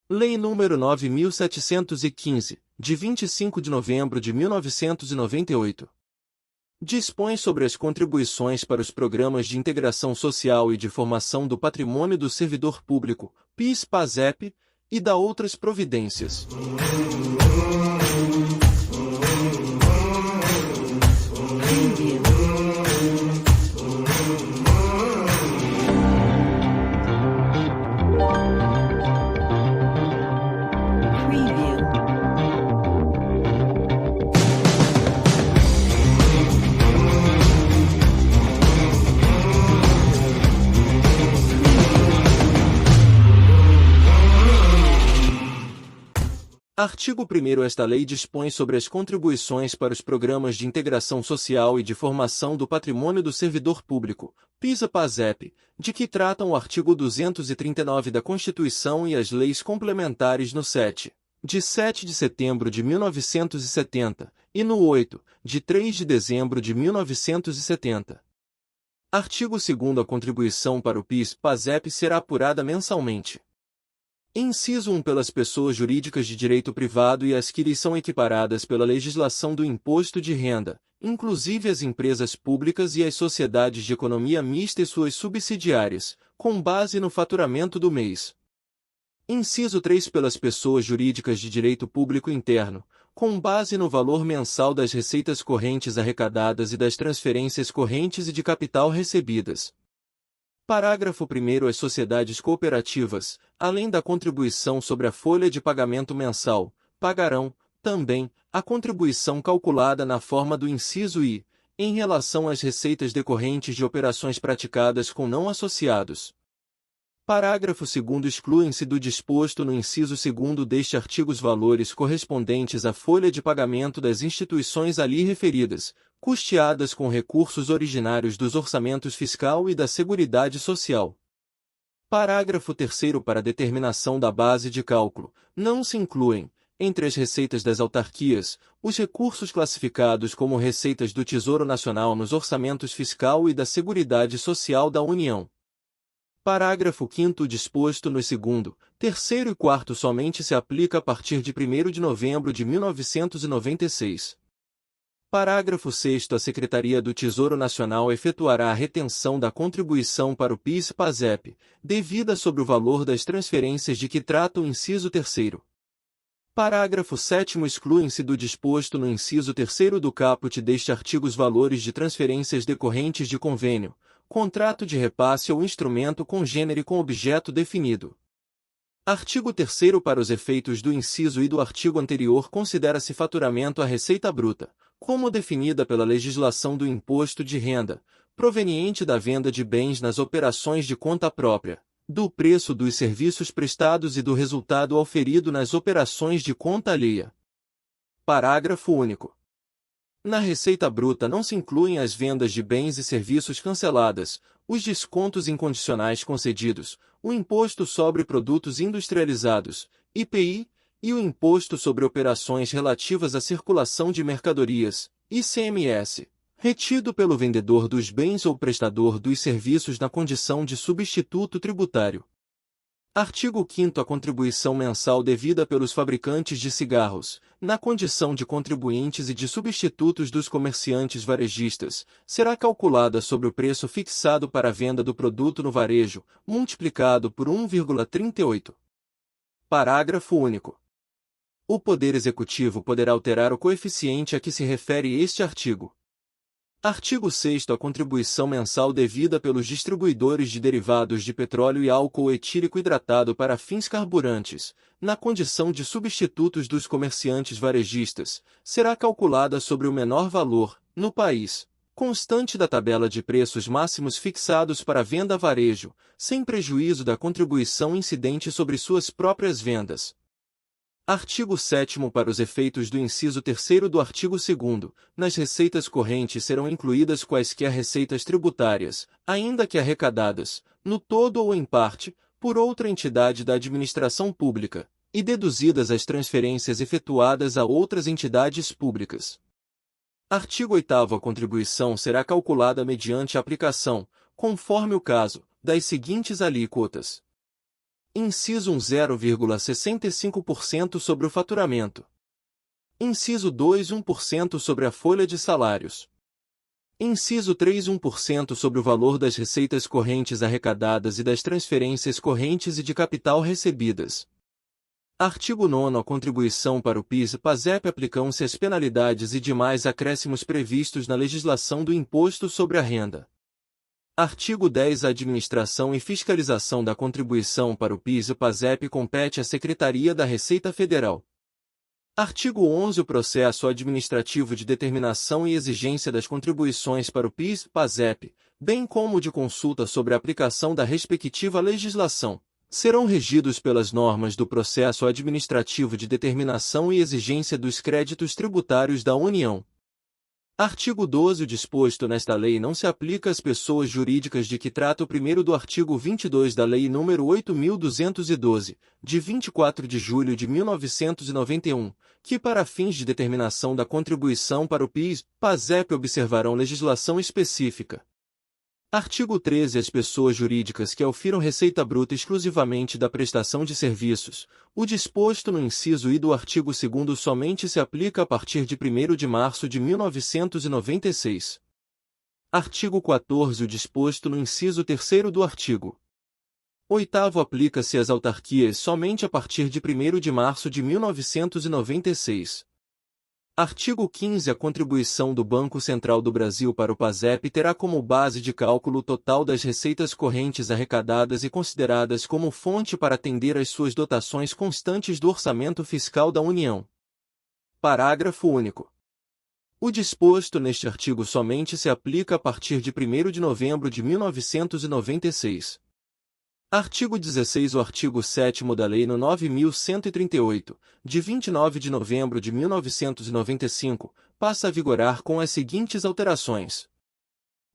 Lei nº 9.715, de 25 de novembro de 1998. Dispõe sobre as contribuições para os programas de integração social e de formação do patrimônio do servidor público, PIS/PASEP, e da outras providências. Artigo 1º. Esta lei dispõe sobre as contribuições para os programas de integração social e de formação do patrimônio do servidor público, PIS/PASEP, de que tratam o artigo 239 da Constituição e as leis complementares no 7, de 7 de setembro de 1970, e no 8, de 3 de dezembro de 1970. Artigo 2º. A contribuição para o PIS/PASEP será apurada mensalmente. Inciso 1. Pelas pessoas jurídicas de direito privado e as que lhes são equiparadas pela legislação do imposto de renda, inclusive as empresas públicas e as sociedades de economia mista e suas subsidiárias, com base no faturamento do mês. Inciso 3. Pelas pessoas jurídicas de direito público interno, com base no valor mensal das receitas correntes arrecadadas e das transferências correntes e de capital recebidas. Parágrafo 1º. As sociedades cooperativas, além da contribuição sobre a folha de pagamento mensal, pagarão, também, a contribuição calculada na forma do inciso I, em relação às receitas decorrentes de operações praticadas com não associados. Parágrafo 2º. Excluem-se do disposto no inciso 2º deste artigo os valores correspondentes à folha de pagamento das instituições ali referidas, custeadas com recursos originários dos orçamentos fiscal e da Seguridade Social. Parágrafo 3º. Para a determinação da base de cálculo, não se incluem, entre as receitas das autarquias, os recursos classificados como receitas do Tesouro Nacional nos orçamentos fiscal e da Seguridade Social da União. Parágrafo 5º. O disposto no 2º, 3º e 4º somente se aplica a partir de 1º de novembro de 1996. Parágrafo 6º. A Secretaria do Tesouro Nacional efetuará a retenção da contribuição para o PIS/PASEP, devida sobre o valor das transferências de que trata o inciso 3º. Parágrafo 7º. Excluem-se do disposto no inciso 3º do caput deste artigo os valores de transferências decorrentes de convênio, contrato de repasse ou instrumento congênere com objeto definido. Artigo 3º. Para os efeitos do inciso I do artigo anterior considera-se faturamento a receita bruta, como definida pela legislação do imposto de renda, proveniente da venda de bens nas operações de conta própria, do preço dos serviços prestados e do resultado auferido nas operações de conta alheia. Parágrafo único. Na receita bruta não se incluem as vendas de bens e serviços canceladas, os descontos incondicionais concedidos, o Imposto sobre Produtos Industrializados, IPI, e o Imposto sobre Operações Relativas à Circulação de Mercadorias, ICMS, retido pelo vendedor dos bens ou prestador dos serviços na condição de substituto tributário. Artigo 5º. A contribuição mensal devida pelos fabricantes de cigarros, na condição de contribuintes e de substitutos dos comerciantes varejistas, será calculada sobre o preço fixado para a venda do produto no varejo, multiplicado por 1,38. Parágrafo único. O Poder Executivo poderá alterar o coeficiente a que se refere este artigo. Artigo 6º. A contribuição mensal devida pelos distribuidores de derivados de petróleo e álcool etílico hidratado para fins carburantes, na condição de substitutos dos comerciantes varejistas, será calculada sobre o menor valor, no país, constante da tabela de preços máximos fixados para venda a varejo, sem prejuízo da contribuição incidente sobre suas próprias vendas. Artigo 7º. Para os efeitos do inciso 3º do artigo 2º, nas receitas correntes serão incluídas quaisquer receitas tributárias, ainda que arrecadadas, no todo ou em parte, por outra entidade da administração pública, e deduzidas as transferências efetuadas a outras entidades públicas. Artigo 8º. A contribuição será calculada mediante a aplicação, conforme o caso, das seguintes alíquotas. Inciso 1, 0,65% sobre o faturamento. Inciso 2, 1% sobre a folha de salários. Inciso 3, 1% sobre o valor das receitas correntes arrecadadas e das transferências correntes e de capital recebidas. Artigo 9º. A contribuição para o PIS/PASEP aplicam-se as penalidades e demais acréscimos previstos na legislação do Imposto sobre a Renda. Artigo 10. A administração e fiscalização da contribuição para o PIS/PASEP compete à Secretaria da Receita Federal. Artigo 11. O processo administrativo de determinação e exigência das contribuições para o PIS/PASEP, bem como de consulta sobre a aplicação da respectiva legislação, serão regidos pelas normas do processo administrativo de determinação e exigência dos créditos tributários da União. Artigo 12. O disposto nesta lei não se aplica às pessoas jurídicas de que trata o primeiro do artigo 22 da Lei nº 8.212, de 24 de julho de 1991, que para fins de determinação da contribuição para o PIS/PASEP observarão legislação específica. Artigo 13. As pessoas jurídicas que aufiram receita bruta exclusivamente da prestação de serviços. O disposto no inciso I do artigo 2º somente se aplica a partir de 1º de março de 1996. Artigo 14. O disposto no inciso 3º do artigo 8º aplica-se às autarquias somente a partir de 1º de março de 1996. Artigo 15. A contribuição do Banco Central do Brasil para o PASEP terá como base de cálculo o total das receitas correntes arrecadadas e consideradas como fonte para atender às suas dotações constantes do orçamento fiscal da União. Parágrafo único. O disposto neste artigo somente se aplica a partir de 1º de novembro de 1996. Artigo 16. O artigo 7º da Lei nº 9.138, de 29 de novembro de 1995, passa a vigorar com as seguintes alterações.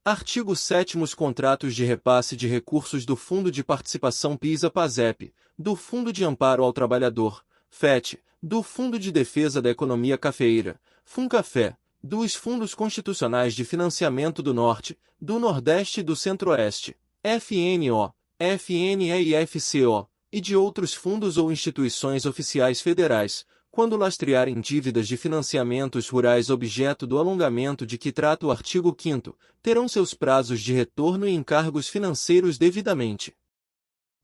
Artigo 7º. Os contratos de repasse de recursos do Fundo de Participação PIS/PASEP, do Fundo de Amparo ao Trabalhador, FET, do Fundo de Defesa da Economia Cafeeira, FUNCAFé, dos Fundos Constitucionais de Financiamento do Norte, do Nordeste e do Centro-Oeste, FNO, FNE e FCO, e de outros fundos ou instituições oficiais federais, quando lastrearem dívidas de financiamentos rurais objeto do alongamento de que trata o artigo 5º, terão seus prazos de retorno e encargos financeiros devidamente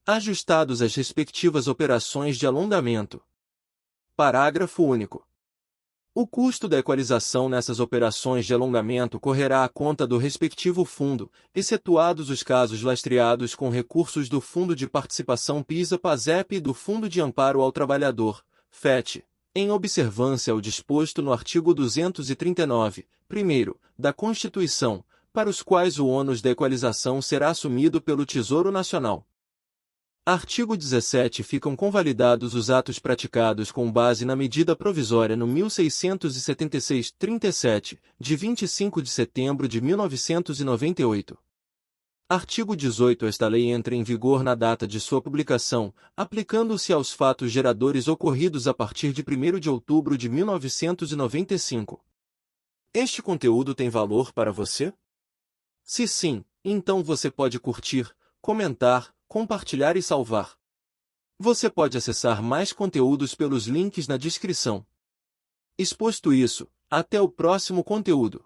ajustados às respectivas operações de alongamento. Parágrafo único. O custo da equalização nessas operações de alongamento correrá à conta do respectivo fundo, excetuados os casos lastreados com recursos do Fundo de Participação PIS/PASEP e do Fundo de Amparo ao Trabalhador, FET, em observância ao disposto no artigo 239, primeiro, da Constituição, para os quais o ônus da equalização será assumido pelo Tesouro Nacional. Artigo 17. Ficam convalidados os atos praticados com base na medida provisória no 1676-37, de 25 de setembro de 1998. Artigo 18. Esta lei entra em vigor na data de sua publicação, aplicando-se aos fatos geradores ocorridos a partir de 1º de outubro de 1995. Este conteúdo tem valor para você? Se sim, então você pode curtir, comentar, compartilhar e salvar. Você pode acessar mais conteúdos pelos links na descrição. Exposto isso, até o próximo conteúdo.